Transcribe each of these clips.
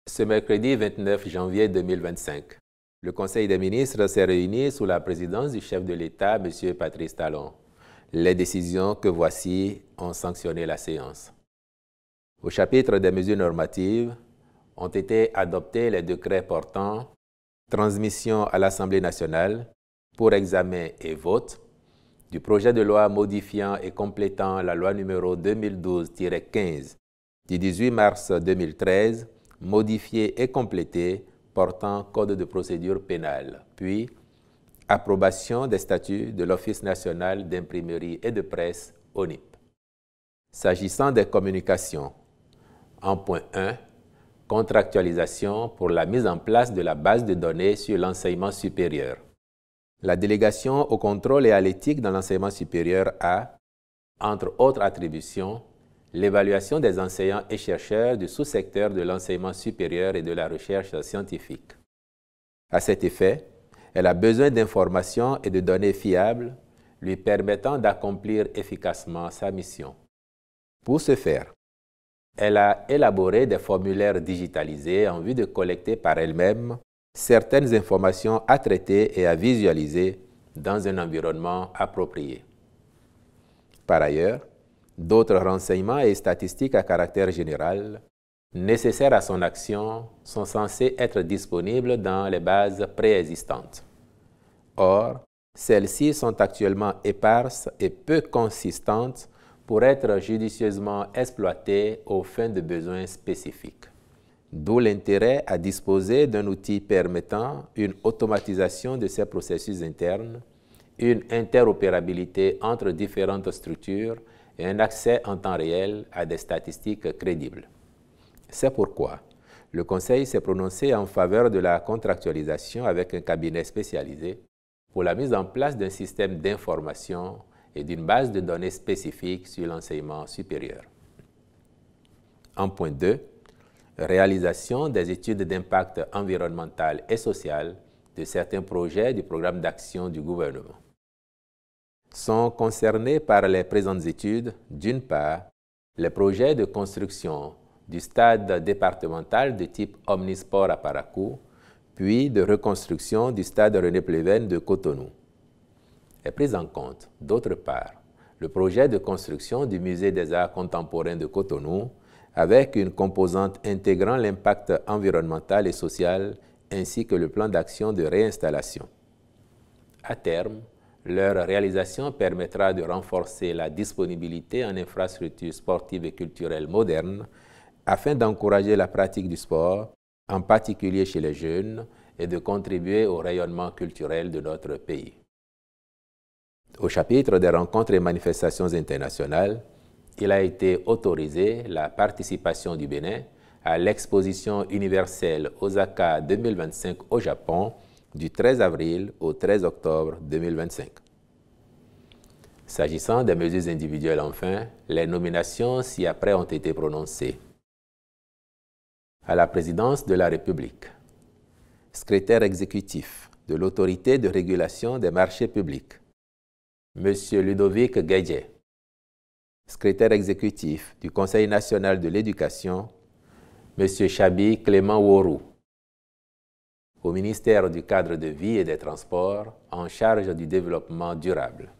Ce mercredi 29 janvier 2025, le Conseil des ministres s'est réuni sous la présidence du chef de l'État, M. Patrice Talon. Les décisions que voici ont sanctionné la séance. Au chapitre des mesures normatives, ont été adoptés les décrets portant transmission à l'Assemblée nationale pour examen et vote du projet de loi modifiant et complétant la loi numéro 2012-15 du 18 mars 2013, modifié et complété portant code de procédure pénale, puis approbation des statuts de l'Office national d'imprimerie et de presse, ONIP. S'agissant des communications, en point 1, contractualisation pour la mise en place de la base de données sur l'enseignement supérieur. La délégation au contrôle et à l'éthique dans l'enseignement supérieur a, entre autres attributions, l'évaluation des enseignants et chercheurs du sous-secteur de l'enseignement supérieur et de la recherche scientifique. À cet effet, elle a besoin d'informations et de données fiables lui permettant d'accomplir efficacement sa mission. Pour ce faire, elle a élaboré des formulaires digitalisés en vue de collecter par elle-même certaines informations à traiter et à visualiser dans un environnement approprié. Par ailleurs, d'autres renseignements et statistiques à caractère général nécessaires à son action sont censés être disponibles dans les bases préexistantes. Or, celles-ci sont actuellement éparses et peu consistantes pour être judicieusement exploitées aux fins de besoins spécifiques. D'où l'intérêt à disposer d'un outil permettant une automatisation de ces processus internes, une interopérabilité entre différentes structures et un accès en temps réel à des statistiques crédibles. C'est pourquoi le Conseil s'est prononcé en faveur de la contractualisation avec un cabinet spécialisé pour la mise en place d'un système d'information et d'une base de données spécifique sur l'enseignement supérieur. En point 2, réalisation des études d'impact environnemental et social de certains projets du programme d'action du gouvernement. Sont concernés par les présentes études, d'une part, les projets de construction du stade départemental de type omnisport à Parakou, puis de reconstruction du stade René-Pleven de Cotonou. Est pris en compte, d'autre part, le projet de construction du Musée des Arts contemporains de Cotonou, avec une composante intégrant l'impact environnemental et social, ainsi que le plan d'action de réinstallation. À terme, leur réalisation permettra de renforcer la disponibilité en infrastructures sportives et culturelles modernes afin d'encourager la pratique du sport, en particulier chez les jeunes, et de contribuer au rayonnement culturel de notre pays. Au chapitre des rencontres et manifestations internationales, il a été autorisé la participation du Bénin à l'exposition universelle Osaka 2025 au Japon du 13 avril au 13 octobre 2025. S'agissant des mesures individuelles enfin, les nominations ci-après ont été prononcées. À la présidence de la République, secrétaire exécutif de l'Autorité de régulation des marchés publics, M. Ludovic Guédié, secrétaire exécutif du Conseil national de l'éducation, M. Chabi Clément Worou, au ministère du Cadre de vie et des Transports en charge du développement durable.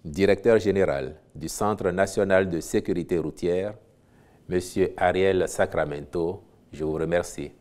Directeur général du Centre national de sécurité routière, M. Ariel Sacramento, je vous remercie.